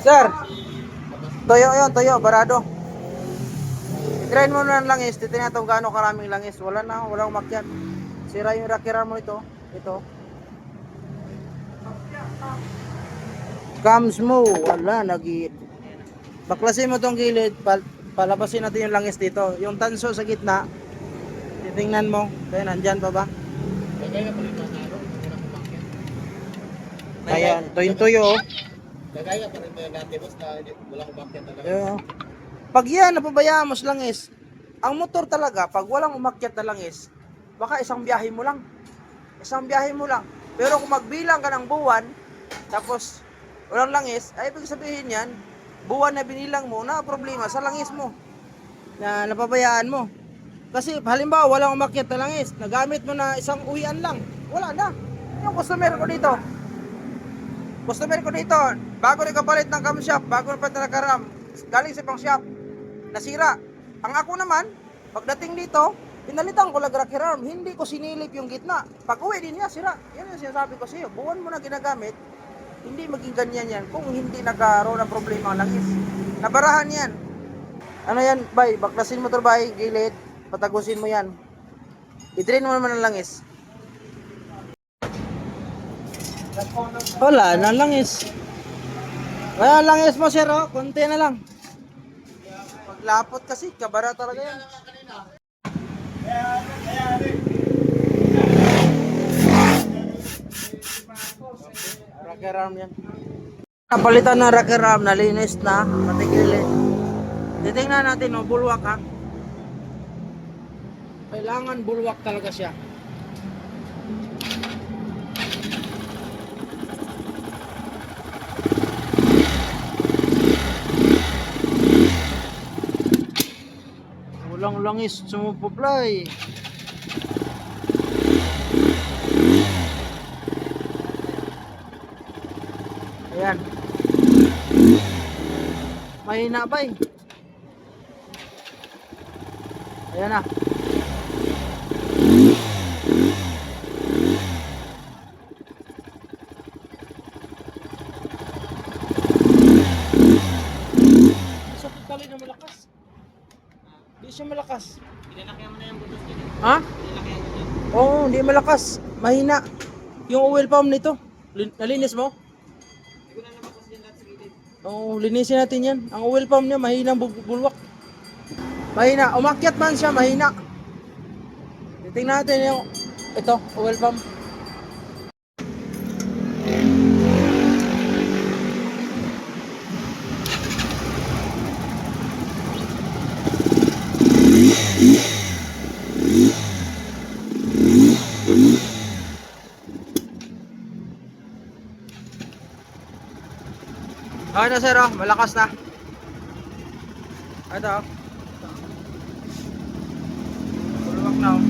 Sir, toyo yun, toyo, barado. I-try mo na ng langis, titignan natin kung gaano karaming langis. Wala na, walang umakyat. Sira yung rakiran mo ito. Ito. Cams mo, wala, baklasin mo tong gilid, palabasin natin yung langis dito. Yung tanso sa gitna, titingnan mo. Kaya nandyan pa ba? Kaya, tuyo-tuyo. Kagaya pa rin ba natin boss na walang umakyat talaga? Yeah. Pag yan, napabayaan mo sa langis, ang motor talaga, pag walang umakyat na langis, baka isang biyahe mo lang. Isang biyahe mo lang. Pero kung magbilang ka ng buwan, tapos walang langis, ay ibig sabihin yan, buwan na binilang mo, na problema sa langis mo. Na napabayaan mo. Kasi halimbawa, walang umakyat na langis, nagamit mo na isang uwian lang, wala na. Yung customer ko dito, bago nagkapalit ng camshaft, bago pa nakaram, galing sa pang shop, nasira. Ang ako naman, pagdating dito, pinalitan ko lang rakiram, hindi ko sinilip yung gitna. Pag uwi din niya, sira. Yan yung sinasabi ko sa iyo, buwan mo na ginagamit, hindi maging ganyan yan kung hindi nagkaroon ng problema ang langis. Nabarahan yan. Ano yan, bay, baklasin mo to, bay, gilid, patagusin mo yan. I-drain mo naman ang langis. Wala na langis. Wala langis mo, sir, oh. Konti na lang. Paglapot kasi, kabara talaga yan. Rocker arm yan. Napalitan ng rocker arm, nalinis na, matigilid. Titingnan natin, no, bulwak ha. Kailangan bulwak talaga siya. Walang langis, sumupoplay. Ayan. Mahina ba eh. Ayan na. Sakit tali na malakas. Hindi siya malakas. Pinalakyan mo na yung butos dito. Ha? Pinalakyan mo na. Oo, hindi malakas. Mahina. Yung oil pump nito, nalinis mo? Hindi ko na namakas din lahat sa gilid. Oo, linisin natin yan. Ang oil pump niya, mahina ang bulwak. Mahina. Umakyat man siya, mahina. Titingnan natin yung, ito, oil pump. Okay na sir, oh. Malakas na. Ito, oh. Bulwak na, oh.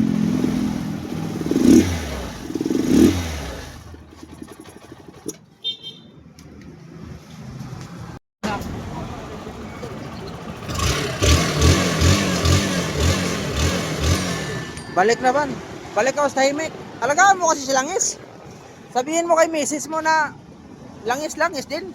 Balik na ban. Balik ka sa tahimik. Alagaan mo kasi si langis. Sabihin mo kay misis mo na langis-langis din.